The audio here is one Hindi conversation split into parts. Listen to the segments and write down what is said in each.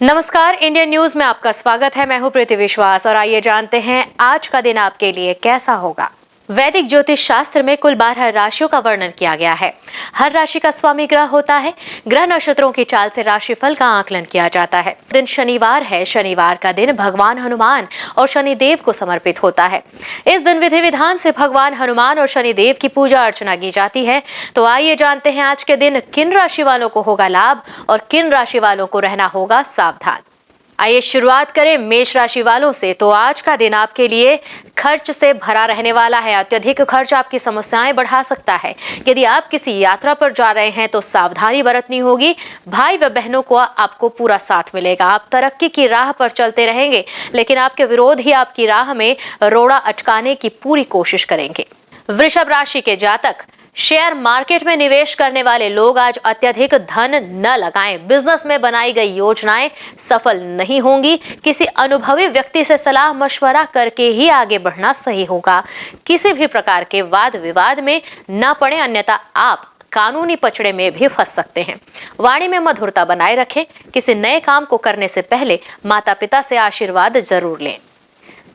नमस्कार, इंडियन न्यूज में आपका स्वागत है। मैं हूं प्रीति विश्वास और आइए जानते हैं आज का दिन आपके लिए कैसा होगा। वैदिक ज्योतिष शास्त्र में कुल 12 राशियों का वर्णन किया गया है। हर राशि का स्वामी ग्रह होता है। ग्रह नक्षत्रों की चाल से राशिफल का आकलन किया जाता है। दिन शनिवार है। शनिवार का दिन भगवान हनुमान और शनिदेव को समर्पित होता है। इस दिन विधि विधान से भगवान हनुमान और शनिदेव की पूजा अर्चना की जाती है। तो आइए जानते हैं आज के दिन किन राशि वालों को होगा लाभ और किन राशि वालों को रहना होगा सावधान। आइए शुरुआत करें मेष राशि वालों से। तो आज का दिन आपके लिए खर्च से भरा रहने वाला है। अत्यधिक खर्च आपकी समस्याएं बढ़ा सकता है। यदि आप किसी यात्रा पर जा रहे हैं तो सावधानी बरतनी होगी। भाई व बहनों को आपको पूरा साथ मिलेगा। आप तरक्की की राह पर चलते रहेंगे, लेकिन आपके विरोधी आपकी राह में रोड़ा अटकाने की पूरी कोशिश करेंगे। वृषभ राशि के जातक, शेयर मार्केट में निवेश करने वाले लोग आज अत्यधिक धन न लगाएं। बिजनेस में बनाई गई योजनाएं सफल नहीं होंगी। किसी अनुभवी व्यक्ति से सलाह मशवरा करके ही आगे बढ़ना सही होगा। किसी भी प्रकार के वाद विवाद में न पड़े, अन्यथा आप कानूनी पचड़े में भी फंस सकते हैं। वाणी में मधुरता बनाए रखें। किसी नए काम को करने से पहले माता पिता से आशीर्वाद जरूर लें।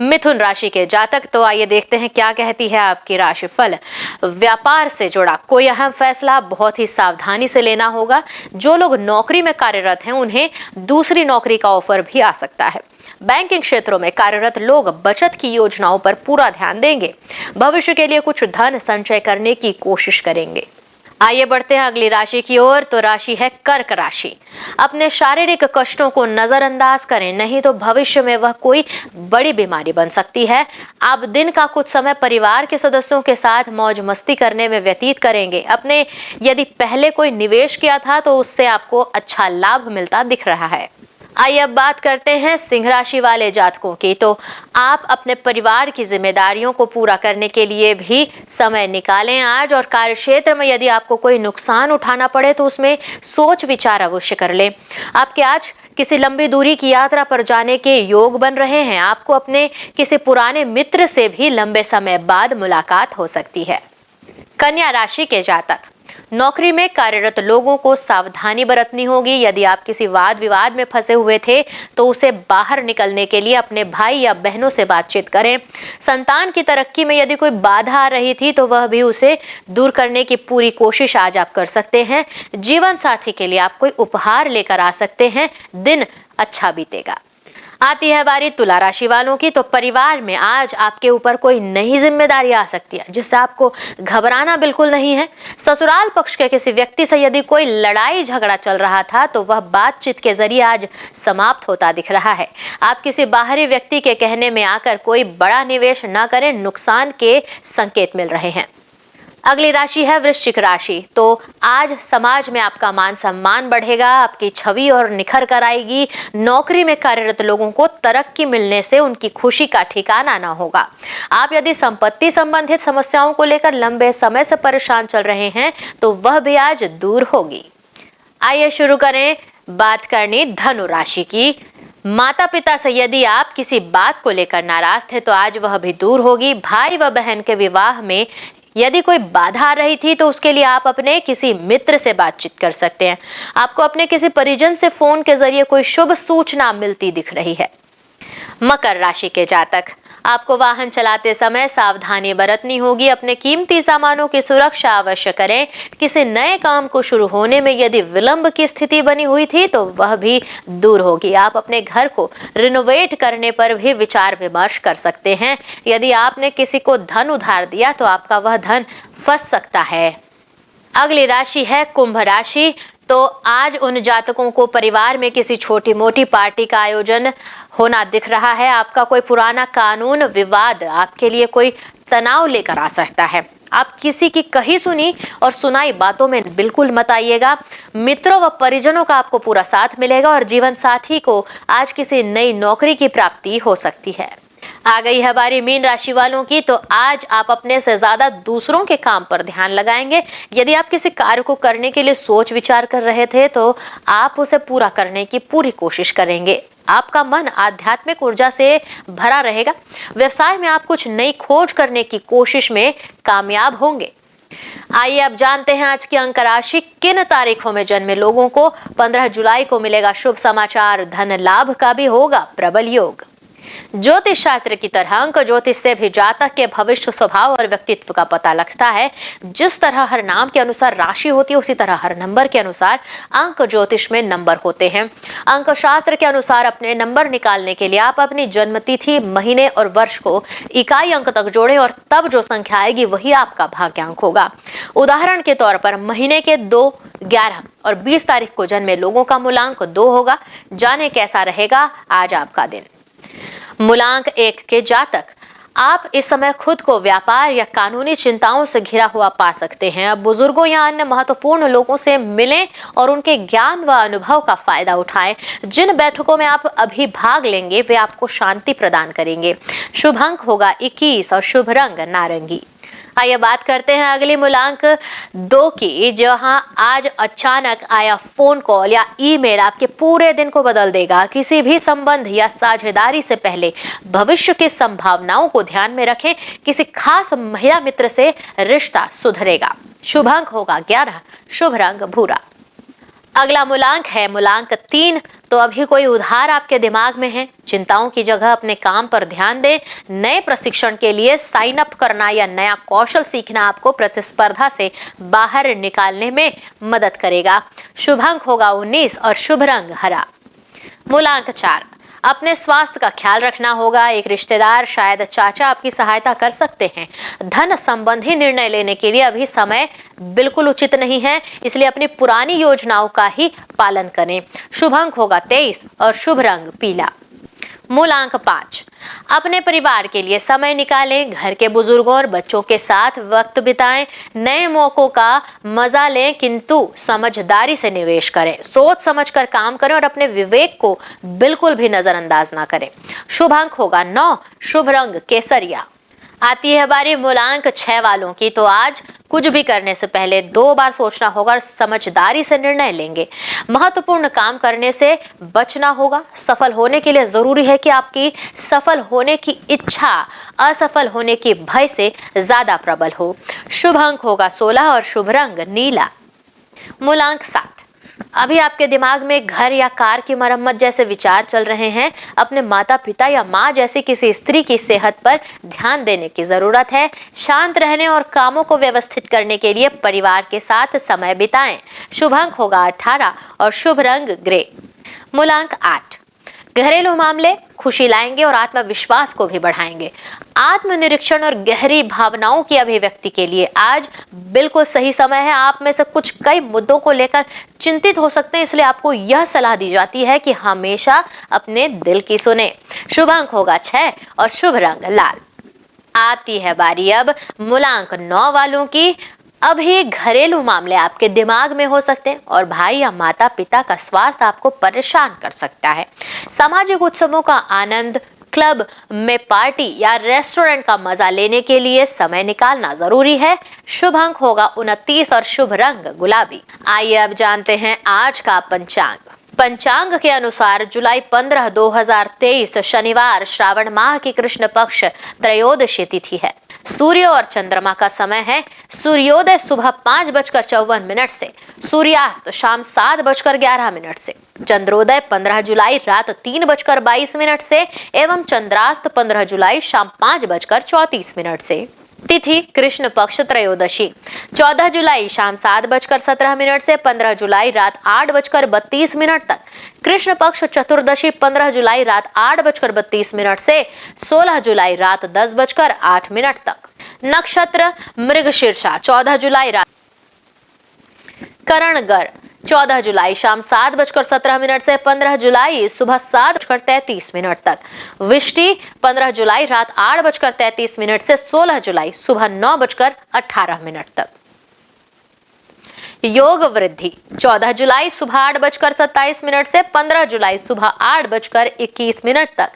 मिथुन राशि के जातक, तो आइए देखते हैं क्या कहती है आपकी राशिफल। व्यापार से जुड़ा कोई अहम फैसला बहुत ही सावधानी से लेना होगा। जो लोग नौकरी में कार्यरत हैं उन्हें दूसरी नौकरी का ऑफर भी आ सकता है। बैंकिंग क्षेत्रों में कार्यरत लोग बचत की योजनाओं पर पूरा ध्यान देंगे। भविष्य के लिए कुछ धन संचय करने की कोशिश करेंगे। आइए बढ़ते हैं अगली राशि की ओर। तो राशि है कर्क राशि। अपने शारीरिक कष्टों को नजरअंदाज करें, नहीं तो भविष्य में वह कोई बड़ी बीमारी बन सकती है। आप दिन का कुछ समय परिवार के सदस्यों के साथ मौज मस्ती करने में व्यतीत करेंगे। अपने यदि पहले कोई निवेश किया था तो उससे आपको अच्छा लाभ मिलता दिख रहा है। आइए अब बात करते हैं सिंह राशि वाले जातकों की। तो आप अपने परिवार की जिम्मेदारियों को पूरा करने के लिए भी समय निकालें आज, और कार्यक्षेत्र में यदि आपको कोई नुकसान उठाना पड़े तो उसमें सोच विचार अवश्य कर लें। आपके आज किसी लंबी दूरी की यात्रा पर जाने के योग बन रहे हैं। आपको अपने किसी पुराने मित्र से भी लंबे समय बाद मुलाकात हो सकती है। कन्या राशि के जातक, नौकरी में कार्यरत लोगों को सावधानी बरतनी होगी। यदि आप किसी वाद विवाद में फंसे हुए थे तो उसे बाहर निकलने के लिए अपने भाई या बहनों से बातचीत करें। संतान की तरक्की में यदि कोई बाधा आ रही थी तो वह भी उसे दूर करने की पूरी कोशिश आज आप कर सकते हैं। जीवन साथी के लिए आप कोई उपहार लेकर आ सकते हैं। दिन अच्छा बीतेगा। आती है बारी तुला राशि वालों की। तो परिवार में आज आपके ऊपर कोई नई जिम्मेदारी आ सकती है जिससे आपको घबराना बिल्कुल नहीं है। ससुराल पक्ष के किसी व्यक्ति से यदि कोई लड़ाई झगड़ा चल रहा था तो वह बातचीत के जरिए आज समाप्त होता दिख रहा है। आप किसी बाहरी व्यक्ति के कहने में आकर कोई बड़ा निवेश न करें, नुकसान के संकेत मिल रहे हैं। अगली राशि है वृश्चिक राशि। तो आज समाज में आपका मान सम्मान बढ़ेगा, आपकी छवि और निखर कर आएगी। नौकरी में कार्यरत लोगों को तरक्की मिलने से उनकी खुशी का ठिकाना ना होगा। आप यदि संपत्ति संबंधित समस्याओं को लेकर लंबे समय से परेशान चल रहे हैं तो वह भी आज दूर होगी। आइए शुरू करें बात करनी धनु राशि की। माता पिता से यदि आप किसी बात को लेकर नाराज थे तो आज वह भी दूर होगी। भाई व बहन के विवाह में यदि कोई बाधा आ रही थी तो उसके लिए आप अपने किसी मित्र से बातचीत कर सकते हैं। आपको अपने किसी परिजन से फोन के जरिए कोई शुभ सूचना मिलती दिख रही है। मकर राशि के जातक, आपको वाहन चलाते समय सावधानी बरतनी होगी। अपने कीमती सामानों की सुरक्षा अवश्य करें। किसी नए काम को शुरू होने में यदि विलंब की स्थिति बनी हुई थी तो वह भी दूर होगी। आप अपने घर को रिनोवेट करने पर भी विचार विमर्श कर सकते हैं। यदि आपने किसी को धन उधार दिया तो आपका वह धन फंस सकता है। अगली राशि है कुंभ राशि। तो आज उन जातकों को परिवार में किसी छोटी मोटी पार्टी का आयोजन होना दिख रहा है। आपका कोई पुराना कानून विवाद आपके लिए कोई तनाव लेकर आ सकता है। आप किसी की कही सुनी और सुनाई बातों में बिल्कुल मत आइएगा। मित्रों व परिजनों का आपको पूरा साथ मिलेगा और जीवन साथी को आज किसी नई नौकरी की प्राप्ति हो सकती है। आ गई है बारी मीन राशि वालों की। तो आज आप अपने से ज्यादा दूसरों के काम पर ध्यान लगाएंगे। यदि आप किसी कार्य को करने के लिए सोच विचार कर रहे थे तो आप उसे पूरा करने की पूरी कोशिश करेंगे। आपका मन आध्यात्मिक ऊर्जा से भरा रहेगा। व्यवसाय में आप कुछ नई खोज करने की कोशिश में कामयाब होंगे। आइए अब जानते हैं आज की अंक राशि। किन तारीखों में जन्मे लोगों को 15 जुलाई को मिलेगा शुभ समाचार, धन लाभ का भी होगा प्रबल योग। ज्योतिष शास्त्र की तरह अंक ज्योतिष से भी जातक के भविष्य, स्वभाव और व्यक्तित्व का पता लगता है। जिस तरह हर नाम के अनुसार राशि होती है, उसी तरह हर नंबर के अनुसार अंक ज्योतिष में नंबर होते हैं। अंक शास्त्र के अनुसार अपने नंबर निकालने के लिए आप अपनी जन्म तिथि, महीने और वर्ष को इकाई अंक तक जोड़ें और तब जो संख्या आएगी वही आपका भाग्यांक होगा। उदाहरण के तौर पर महीने के 2, 11 और 20 तारीख को जन्मे लोगों का मूलांक 2 होगा। जाने कैसा रहेगा आज आपका दिन। मूलांक 1 के जातक, आप इस समय खुद को व्यापार या कानूनी चिंताओं से घिरा हुआ पा सकते हैं। अब बुजुर्गों या अन्य महत्वपूर्ण लोगों से मिलें और उनके ज्ञान व अनुभव का फायदा उठाएं। जिन बैठकों में आप अभी भाग लेंगे वे आपको शांति प्रदान करेंगे। शुभ अंक होगा 21 और शुभ रंग नारंगी। आइए बात करते हैं अगली मूलांक 2 की, जहां आज अचानक आया फोन कॉल या ईमेल आपके पूरे दिन को बदल देगा। किसी भी संबंध या साझेदारी से पहले भविष्य की संभावनाओं को ध्यान में रखें। किसी खास महिला मित्र से रिश्ता सुधरेगा। शुभ अंक होगा 11, शुभ रंग भूरा। अगला मूलांक है मूलांक 3। तो अभी कोई उधार आपके दिमाग में है, चिंताओं की जगह अपने काम पर ध्यान दें। नए प्रशिक्षण के लिए साइन अप करना या नया कौशल सीखना आपको प्रतिस्पर्धा से बाहर निकालने में मदद करेगा। शुभ अंक होगा 19 और शुभ रंग हरा। मूलांक 4, अपने स्वास्थ्य का ख्याल रखना होगा। एक रिश्तेदार, शायद चाचा, आपकी सहायता कर सकते हैं। धन संबंधी निर्णय लेने के लिए अभी समय बिल्कुल उचित नहीं है, इसलिए अपनी पुरानी योजनाओं का ही पालन करें। शुभ अंक होगा 23 और शुभ रंग पीला। मूलांक 5, अपने परिवार के लिए समय निकालें। घर के बुजुर्गों और बच्चों के साथ वक्त बिताएं। नए मौकों का मजा लें, किंतु समझदारी से निवेश करें। सोच समझकर काम करें और अपने विवेक को बिल्कुल भी नजरअंदाज ना करें। शुभ अंक होगा 9, शुभ रंग केसरिया। आती है बारी मूलांक 6 वालों की। तो आज कुछ भी करने से पहले 2 बार सोचना होगा और समझदारी से निर्णय लेंगे। महत्वपूर्ण काम करने से बचना होगा। सफल होने के लिए जरूरी है कि आपकी सफल होने की इच्छा असफल होने की भय से ज्यादा प्रबल हो। शुभ अंक होगा 16 और शुभ रंग नीला। मूलांक 7, अभी आपके दिमाग में घर या कार की मरम्मत जैसे विचार चल रहे हैं। अपने माता पिता या माँ जैसी किसी स्त्री की सेहत पर ध्यान देने की जरूरत है। शांत रहने और कामों को व्यवस्थित करने के लिए परिवार के साथ समय बिताएं। शुभ अंक होगा 18 और शुभ रंग ग्रे। मूलांक 8, घरेलू मामले खुशी लाएंगे और आत्मविश्वास को भी बढ़ाएंगे। आत्मनिरीक्षण और गहरी भावनाओं की अभिव्यक्ति के लिए आज बिल्कुल सही समय है। आप में से कुछ कई मुद्दों को लेकर चिंतित हो सकते हैं, इसलिए आपको यह सलाह दी जाती है कि हमेशा अपने दिल की सुने। शुभ अंक होगा 6 और शुभ रंग लाल। आती है बारी अब मूलांक 9 वालों की। अभी घरेलू मामले आपके दिमाग में हो सकते हैं और भाई या माता पिता का स्वास्थ्य आपको परेशान कर सकता है। सामाजिक उत्सवों का आनंद, क्लब में पार्टी या रेस्टोरेंट का मजा लेने के लिए समय निकालना जरूरी है। शुभ अंक होगा 29 और शुभ रंग गुलाबी। आइए अब जानते हैं आज का पंचांग। पंचांग के अनुसार जुलाई 15, 2023 शनिवार, श्रावण माह की कृष्ण पक्ष त्रयोदशी तिथि है। सूर्य और चंद्रमा का समय है। सूर्योदय सुबह 5:54 से, सूर्यास्त शाम 7:11 से, चंद्रोदय 15 जुलाई रात 3:22 से एवं चंद्रास्त 15 जुलाई शाम 5:34 से। तिथि कृष्ण पक्ष त्रयोदशी 14 जुलाई शाम 7:17 से 15 जुलाई रात 8:32 तक। कृष्ण पक्ष चतुर्दशी 15 जुलाई रात 8:32 से 16 जुलाई रात 10:08 तक। नक्षत्र मृगशीर्षा 14 जुलाई रात करणगर 14 जुलाई शाम 7:17 से 15 जुलाई सुबह 7:33 तक। विष्टि 15 जुलाई रात 8:33 से 16 जुलाई सुबह 9:18 तक। योग वृद्धि 14 जुलाई सुबह 8:27 से 15 जुलाई सुबह 8:21 तक।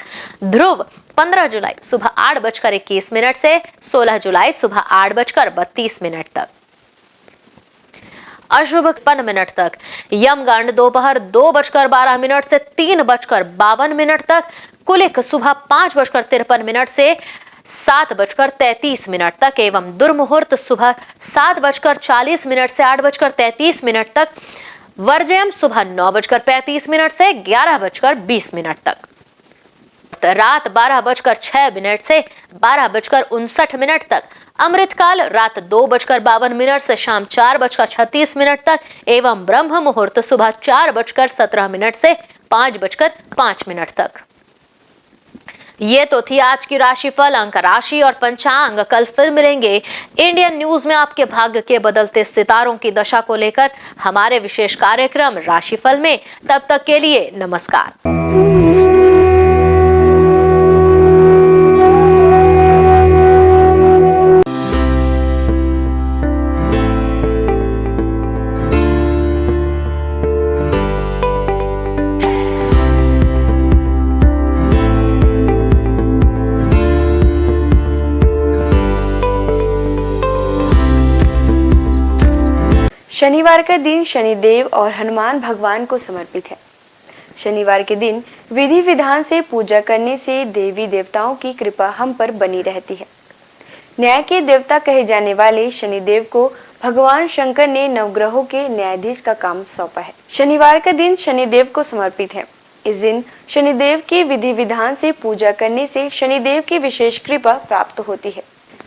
ध्रुव 15 जुलाई सुबह 8:21 से 16 जुलाई सुबह 8:32 तक। अशुभ 55 तक। यमगंड दोपहर 2:12 से 3:52 तक। कुलिक सुबह 5:53 से 7:33 तक एवं दुर्मुहूर्त सुबह 7:40 से 8:33 तक, वर्जयम सुबह 9:35 से 11:20 तक, रात 12:06 से 12:59 तक, अमृतकाल रात 2:52 से शाम 4:36 तक एवं ब्रह्म मुहूर्त सुबह 4:17 से 5:05 तक। ये तो थी आज की राशिफल, अंक राशि और पंचांग। कल फिर मिलेंगे इंडियन न्यूज में आपके भाग्य के बदलते सितारों की दशा को लेकर हमारे विशेष कार्यक्रम राशिफल में। तब तक के लिए नमस्कार। शनिवार का दिन शनिदेव और हनुमान भगवान को समर्पित है। शनिवार के दिन विधि विधान से पूजा करने से देवी देवताओं की कृपा हम पर बनी रहती है। न्याय के देवता कहे जाने वाले शनिदेव को भगवान शंकर ने नवग्रहों के न्यायाधीश का काम सौंपा है। शनिवार का दिन शनिदेव को समर्पित है। इस दिन शनिदेव की विधि विधान से पूजा करने से शनिदेव की विशेष कृपा प्राप्त होती है।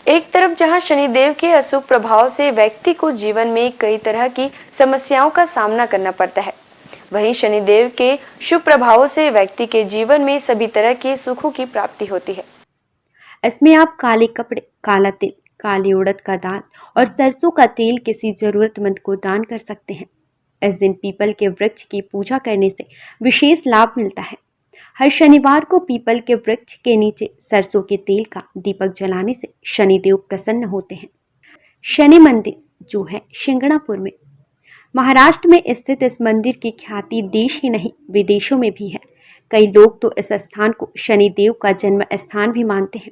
एक तरफ जहां शनिदेव के अशुभ प्रभाव से व्यक्ति को जीवन में कई तरह की समस्याओं का सामना करना पड़ता है, वहीं शनिदेव के शुभ प्रभावों से व्यक्ति के जीवन में सभी तरह के सुखों की प्राप्ति होती है। इसमें आप काले कपड़े, काला तिल, काली उड़द का दाल और सरसों का तेल किसी जरूरतमंद को दान कर सकते हैं। इस दिन पीपल के वृक्ष की पूजा करने से विशेष लाभ मिलता है। हर शनिवार को पीपल के वृक्ष के नीचे सरसों के तेल का दीपक जलाने से शनिदेव प्रसन्न होते हैं। शनि मंदिर जो है शिंगणापुर में, महाराष्ट्र में स्थित इस मंदिर की ख्याति देश ही नहीं विदेशों में भी है। कई लोग तो इस स्थान को शनिदेव का जन्म स्थान भी मानते हैं।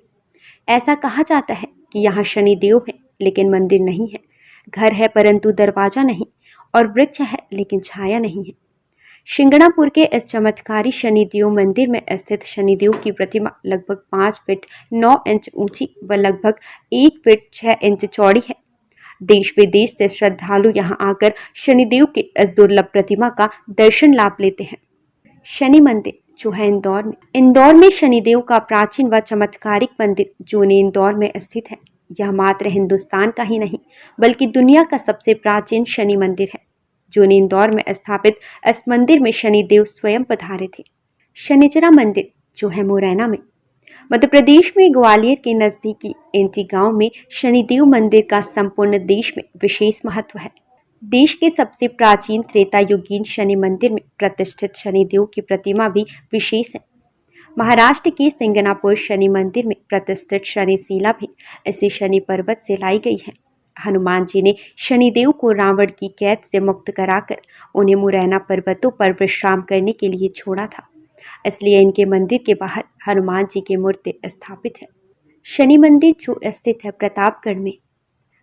ऐसा कहा जाता है कि यहाँ शनिदेव है लेकिन मंदिर नहीं है, घर है परंतु दरवाजा नहीं, और वृक्ष है लेकिन छाया नहीं है। शिंगणापुर के इस चमत्कारी शनिदेव मंदिर में स्थित शनिदेव की प्रतिमा लगभग 5 फीट 9 इंच ऊंची व लगभग 1 फीट 6 इंच चौड़ी है। देश विदेश से श्रद्धालु यहां आकर शनिदेव के इस दुर्लभ प्रतिमा का दर्शन लाभ लेते हैं। शनि मंदिर जो है इंदौर में शनिदेव का प्राचीन व चमत्कारिक मंदिर जो इंदौर में स्थित है। यह मात्र हिंदुस्तान का ही नहीं बल्कि दुनिया का सबसे प्राचीन शनि मंदिर है। जो इंदौर में स्थापित इस मंदिर में शनिदेव स्वयं पधारे थे। शनिचरा मंदिर जो है मुरैना में, मध्य प्रदेश में ग्वालियर के नजदीकी एंटी गांव में शनिदेव मंदिर का संपूर्ण देश में विशेष महत्व है। देश के सबसे प्राचीन त्रेता युगीन शनि मंदिर में प्रतिष्ठित शनिदेव की प्रतिमा भी विशेष है। महाराष्ट्र के सिंगनापुर शनि मंदिर में प्रतिष्ठित शनिशिला भी इसी शनि पर्वत से लाई गई है। हनुमान जी ने शनिदेव को रावण की कैद से मुक्त कराकर उन्हें मुरैना पर्वतों पर विश्राम करने के लिए छोड़ा था, इसलिए इनके मंदिर के बाहर हनुमान जी की मूर्ति स्थापित है। शनि मंदिर जो स्थित है प्रतापगढ़ में,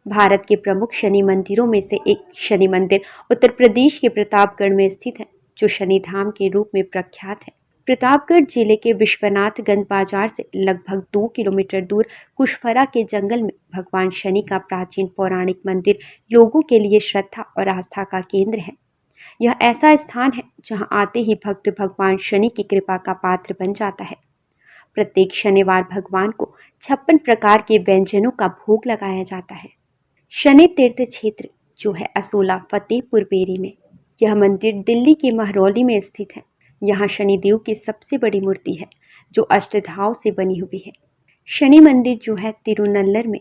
भारत के प्रमुख शनि मंदिरों में से एक शनि मंदिर उत्तर प्रदेश के प्रतापगढ़ में स्थित है, जो शनिधाम के रूप में प्रख्यात है। प्रतापगढ़ जिले के विश्वनाथगंज बाजार से लगभग 2 किलोमीटर दूर कुशफरा के जंगल में भगवान शनि का प्राचीन पौराणिक मंदिर लोगों के लिए श्रद्धा और आस्था का केंद्र है। यह ऐसा स्थान है जहां आते ही भक्त भगवान शनि की कृपा का पात्र बन जाता है। प्रत्येक शनिवार भगवान को 56 प्रकार के व्यंजनों का भोग लगाया जाता है। शनि तीर्थ क्षेत्र जो है असोला फतेहपुर बेरी में, यह मंदिर दिल्ली के महरौली में स्थित है। यहाँ शनिदेव की सबसे बड़ी मूर्ति है जो अष्टधाव से बनी हुई है। शनि मंदिर जो है तिरुनल्लर में,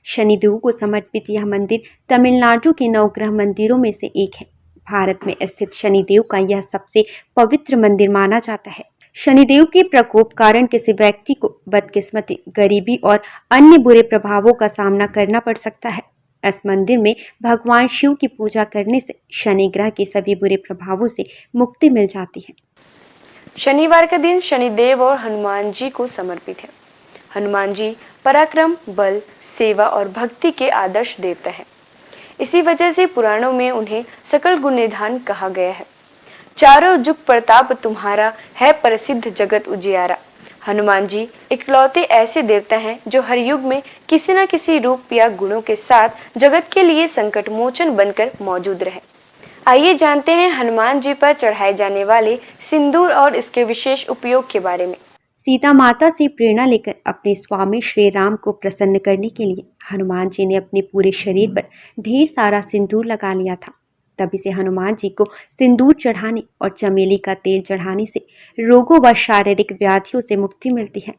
शनिदेव को समर्पित यह मंदिर तमिलनाडु के नवग्रह मंदिरों में से एक है। भारत में स्थित शनिदेव का यह सबसे पवित्र मंदिर माना जाता है। शनिदेव के प्रकोप कारण किसी व्यक्ति को बदकिस्मती, गरीबी और अन्य बुरे प्रभावों का सामना करना पड़ सकता है। इस मंदिर में भगवान शिव की पूजा करने से शनि ग्रह के सभी बुरे प्रभावों से मुक्ति मिल जाती है। शनिवार का दिन शनिदेव और हनुमान जी को समर्पित है। हनुमान जी पराक्रम, बल, सेवा और भक्ति के आदर्श देवता है। इसी वजह से पुराणों में उन्हें सकल गुण निधान कहा गया है। चारों जुग प्रताप तुम्हारा है, प्रसिद्ध जगत उजियारा। हनुमान जी इकलौते ऐसे देवता हैं जो हर युग में किसी न किसी रूप या गुणों के साथ जगत के लिए संकट मोचन बनकर मौजूद रहे। आइए जानते हैं हनुमान जी पर चढ़ाए जाने वाले सिंदूर और इसके विशेष उपयोग के बारे में। सीता माता से प्रेरणा लेकर अपने स्वामी श्री राम को प्रसन्न करने के लिए हनुमान जी ने अपने पूरे शरीर पर ढेर सारा सिंदूर लगा लिया था। तभी से हनुमान जी को सिंदूर चढ़ाने और चमेली का तेल चढ़ाने से रोगों व शारीरिक व्याधियों से मुक्ति मिलती है।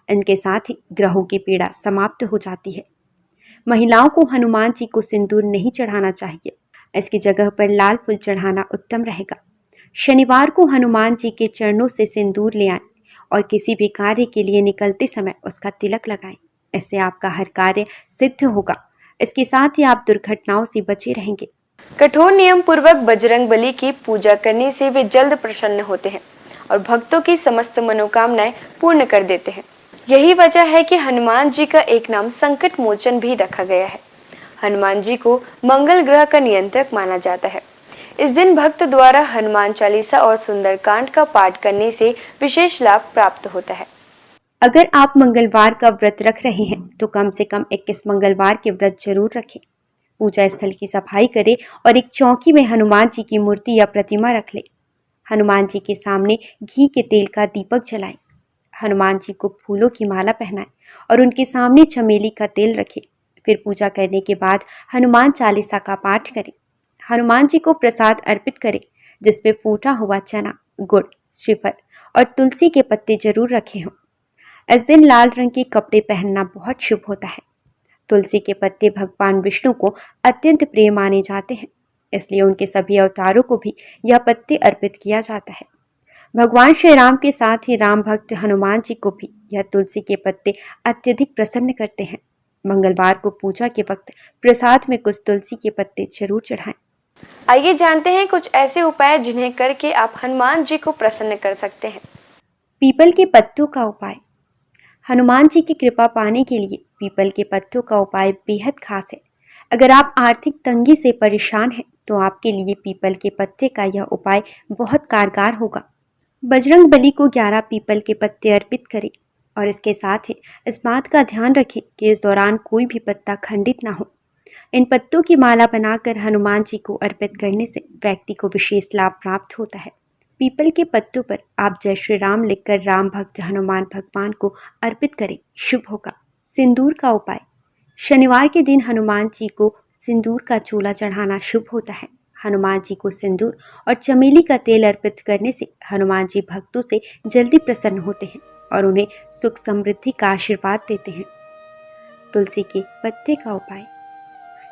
इनके साथ ही ग्रहों की पीड़ा समाप्त हो जाती है। महिलाओं को हनुमान जी को सिंदूर नहीं चढ़ाना चाहिए, इसकी जगह पर लाल फूल चढ़ाना उत्तम रहेगा। शनिवार को हनुमान जी के चरणों से सिंदूर ले आएं और किसी भी कार्य के लिए निकलते समय उसका तिलक लगाएं। इससे आपका हर कार्य सिद्ध होगा। इसके साथ ही आप दुर्घटनाओं से बचे रहेंगे। कठोर नियम पूर्वक बजरंग बली की पूजा करने से वे जल्द प्रसन्न होते हैं और भक्तों की समस्त मनोकामनाएं पूर्ण कर देते हैं। यही वजह है कि हनुमान जी का एक नाम संकट मोचन भी रखा गया है। हनुमान जी को मंगल ग्रह का नियंत्रक माना जाता है। इस दिन भक्त द्वारा हनुमान चालीसा और सुंदरकांड का पाठ करने से विशेष लाभ प्राप्त होता है। अगर आप मंगलवार का व्रत रख रहे हैं तो कम से कम 21 मंगलवार के व्रत जरूर रखें। पूजा स्थल की सफाई करें और एक चौकी में हनुमान जी की मूर्ति या प्रतिमा रख लें। हनुमान जी के सामने घी के तेल का दीपक जलाएं। हनुमान जी को फूलों की माला पहनाएं और उनके सामने चमेली का तेल रखें। फिर पूजा करने के बाद हनुमान चालीसा का पाठ करें। हनुमान जी को प्रसाद अर्पित करें, जिसमें फूटा हुआ चना, गुड़, श्रीफल और तुलसी के पत्ते जरूर रखे हों। इस दिन लाल रंग के कपड़े पहनना बहुत शुभ होता है। तुलसी के पत्ते भगवान विष्णु को अत्यंत प्रिय माने जाते हैं, इसलिए उनके सभी अवतारों को भी यह पत्ते अर्पित किया जाता है। भगवान श्री राम के साथ ही राम भक्त हनुमान जी को भी यह तुलसी के पत्ते अत्यधिक प्रसन्न करते हैं। मंगलवार को पूजा के वक्त प्रसाद में कुछ तुलसी के पत्ते जरूर चढ़ाएं। आइए जानते हैं कुछ ऐसे उपाय जिन्हें करके आप हनुमान जी को प्रसन्न कर सकते हैं। पीपल के पत्तों का उपाय। हनुमान जी की कृपा पाने के लिए पीपल के पत्तों का उपाय बेहद खास है। अगर आप आर्थिक तंगी से परेशान हैं तो आपके लिए पीपल के पत्ते का यह उपाय बहुत कारगर होगा। बजरंग बली को 11 पीपल के पत्ते अर्पित करें और इसके साथ ही इस बात का ध्यान रखें कि इस दौरान कोई भी पत्ता खंडित ना हो। इन पत्तों की माला बनाकर हनुमान जी को अर्पित करने से व्यक्ति को विशेष लाभ प्राप्त होता है। पीपल के पत्तों पर आप जय श्री राम लिखकर राम भक्त हनुमान भगवान को अर्पित करें, शुभ होगा। सिंदूर का उपाय। शनिवार के दिन हनुमान जी को सिंदूर का चूल्हा चढ़ाना शुभ होता है। हनुमान जी को सिंदूर और चमेली का तेल अर्पित करने से हनुमान जी भक्तों से जल्दी प्रसन्न होते हैं और उन्हें सुख समृद्धि का आशीर्वाद देते हैं। तुलसी के पत्ते का उपाय।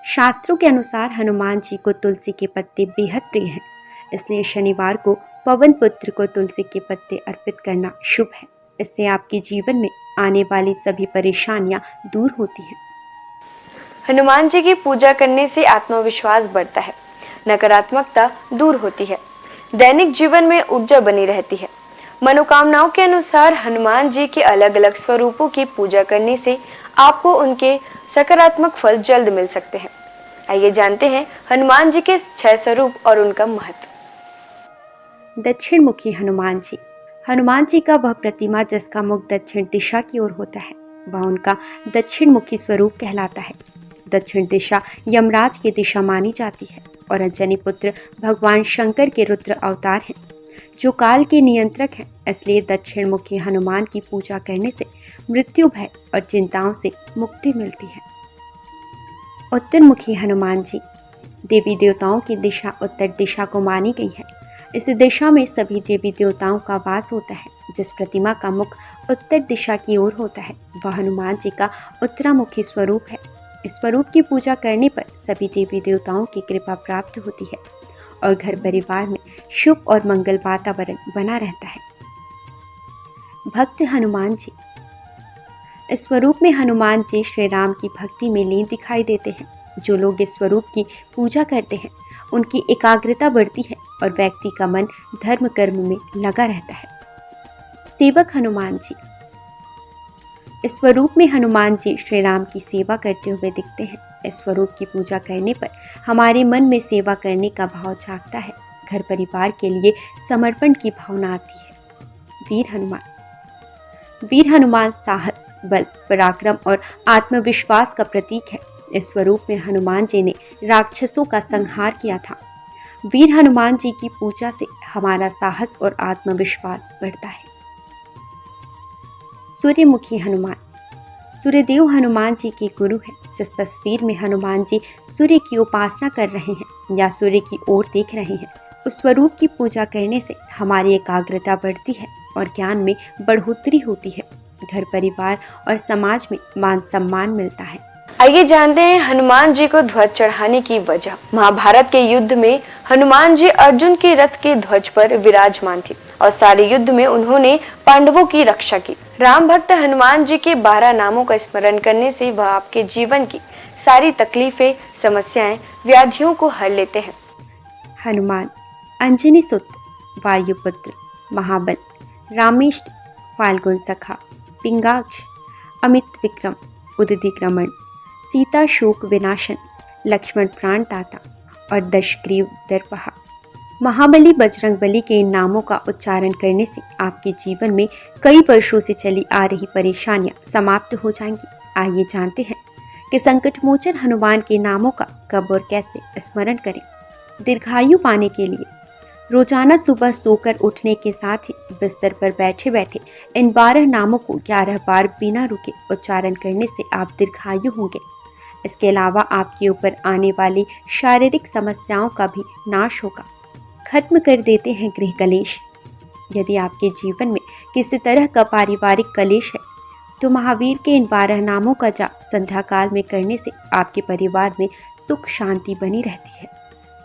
शास्त्रों के अनुसार हनुमान जी को तुलसी के पत्ते बेहद प्रिय हैं, इसलिए शनिवार को पवन पुत्र को तुलसी के पत्ते अर्पित करना शुभ है। इससे आपके जीवन में आने वाली सभी परेशानियां दूर होती हैं। हनुमान जी की पूजा करने से आत्मविश्वास बढ़ता है, नकारात्मकता दूर होती है, दैनिक जीवन में ऊर्जा बनी रहती है। मनोकामनाओं के अनुसार हनुमान जी के अलग अलग स्वरूपों की पूजा करने से आपको उनके सकारात्मक फल जल्द मिल सकते हैं। आइए जानते हैं हनुमान जी के 6 स्वरूप और उनका महत्व। दक्षिण मुखी हनुमान जी। हनुमान जी का वह प्रतिमा जिसका मुख दक्षिण दिशा की ओर होता है, वह उनका दक्षिण मुखी स्वरूप कहलाता है। दक्षिण दिशा यमराज की दिशा मानी जाती है और अंजनी पुत्र भगवान शंकर के रुद्र अवतार हैं, जो काल के नियंत्रक हैं। इसलिए दक्षिण मुखी हनुमान की पूजा करने से मृत्यु भय और चिंताओं से मुक्ति मिलती है। उत्तर मुखी हनुमान जी। देवी देवताओं की दिशा उत्तर दिशा को मानी गई है। इस दिशा में सभी देवी देवताओं का वास होता है। जिस प्रतिमा का मुख उत्तर दिशा की ओर होता है, वह हनुमान जी का उत्तरामुखी स्वरूप है। इस स्वरूप की पूजा करने पर सभी देवी देवताओं की कृपा प्राप्त होती है और घर परिवार में शुभ और मंगल वातावरण बना रहता है। भक्त हनुमान जी। इस स्वरूप में हनुमान जी श्री राम की भक्ति में लीन दिखाई देते हैं। जो लोग इस स्वरूप की पूजा करते हैं, उनकी एकाग्रता बढ़ती है और व्यक्ति का मन धर्म कर्म में लगा रहता है। सेवक हनुमान जी। इस स्वरूप में हनुमान जी श्री राम की सेवा करते हुए दिखते हैं। इस स्वरूप की पूजा करने पर हमारे मन में सेवा करने का भाव जागता है। घर परिवार के लिए समर्पण की भावना आती है। वीर हनुमान। वीर हनुमान साहस, बल, पराक्रम और आत्मविश्वास का प्रतीक है। इस स्वरूप में हनुमान जी ने राक्षसों का संहार किया था। वीर हनुमान जी की पूजा से हमारा साहस और आत्मविश्वास बढ़ता है। सूर्यमुखी हनुमान। सूर्यदेव हनुमान जी के गुरु हैं। जिस तस्वीर में हनुमान जी सूर्य की उपासना कर रहे हैं या सूर्य की ओर देख रहे हैं, उस स्वरूप की पूजा करने से हमारी एकाग्रता बढ़ती है और ज्ञान में बढ़ोतरी होती है। घर परिवार और समाज में मान सम्मान मिलता है। आइए जानते हैं हनुमान जी को ध्वज चढ़ाने की वजह। महाभारत के युद्ध में हनुमान जी अर्जुन के रथ के ध्वज पर विराजमान थे और सारे युद्ध में उन्होंने पांडवों की रक्षा की। राम भक्त हनुमान जी के 12 नामों का स्मरण करने से वह आपके जीवन की सारी तकलीफें, समस्याएं, व्याधियों को हर लेते हैं। हनुमान अंजनी सुत, वायुपुत्र, महाबल, रामेष्ट, फाल्गुन सखा, पिंगाक्ष, अमित विक्रम, उदितिक्रमण, सीता शोक विनाशन, लक्ष्मण प्राण दाता और दशग्रीव दर्पहा। महाबली बजरंगबली के इन नामों का उच्चारण करने से आपके जीवन में कई वर्षों से चली आ रही परेशानियां समाप्त हो जाएंगी। आइए जानते हैं कि संकटमोचन हनुमान के नामों का कब और कैसे स्मरण करें। दीर्घायु पाने के लिए रोजाना सुबह सोकर उठने के साथ ही बिस्तर पर बैठे बैठे इन 12 नामों को 11 बार बिना रुके उच्चारण करने से आप दीर्घायु होंगे। इसके अलावा आपके ऊपर आने वाली शारीरिक समस्याओं का भी नाश होगा। खत्म कर देते हैं गृह कलेश। यदि आपके जीवन में किसी तरह का पारिवारिक कलेश है तो महावीर के इन 12 नामों का जाप संध्या काल में करने से आपके परिवार में सुख शांति बनी रहती है।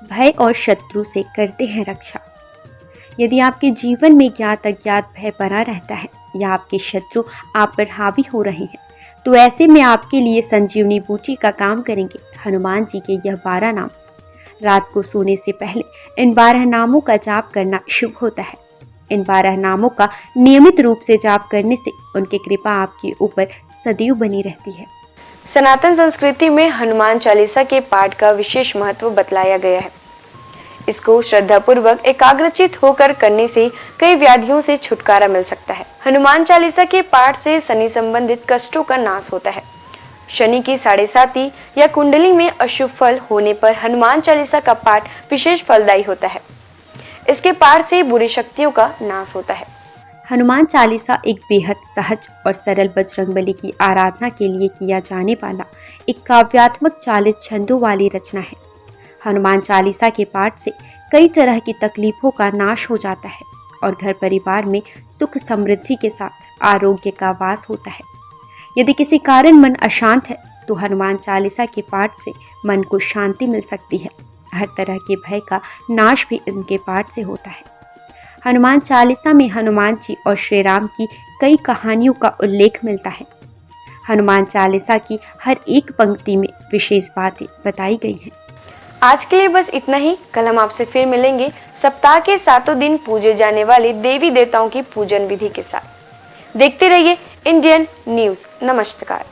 भय और शत्रु से करते हैं रक्षा। यदि आपके जीवन में ज्ञात अज्ञात भय बना रहता है या आपके शत्रु आप पर हावी हो रहे हैं तो ऐसे में आपके लिए संजीवनी बूटी का काम करेंगे हनुमान जी के यह 12 नाम। रात को सोने से पहले इन 12 नामों का जाप करना शुभ होता है। इन 12 नामों का नियमित रूप से जाप करने से उनकी कृपा आपके ऊपर सदैव बनी रहती है। सनातन संस्कृति में हनुमान चालीसा के पाठ का विशेष महत्व बतलाया गया है। इसको श्रद्धापूर्वक एकाग्रचित होकर करने से कई व्याधियों से छुटकारा मिल सकता है। हनुमान चालीसा के पाठ से शनि संबंधित कष्टों का नाश होता है। शनि की 7.5 या कुंडली में अशुभ फल होने पर हनुमान चालीसा का पाठ विशेष फलदायी होता है। इसके पाठ से बुरी शक्तियों का नाश होता है। हनुमान चालीसा एक बेहद सहज और सरल बजरंगबली की आराधना के लिए किया जाने वाला एक काव्यात्मक 40 छंदों वाली रचना है। हनुमान चालीसा के पाठ से कई तरह की तकलीफों का नाश हो जाता है और घर परिवार में सुख समृद्धि के साथ आरोग्य का वास होता है। यदि किसी कारण मन अशांत है तो हनुमान चालीसा के पाठ से मन को शांति मिल सकती है। हर तरह के भय का नाश भी इनके पाठ से होता है। हनुमान चालीसा में हनुमान जी और श्री राम की कई कहानियों का उल्लेख मिलता है। हनुमान चालीसा की हर एक पंक्ति में विशेष बातें बताई गई हैं। आज के लिए बस इतना ही। कल हम आपसे फिर मिलेंगे सप्ताह के 7 दिन पूजे जाने वाले देवी देवताओं की पूजन विधि के साथ। देखते रहिए इंडियन न्यूज़। नमस्कार।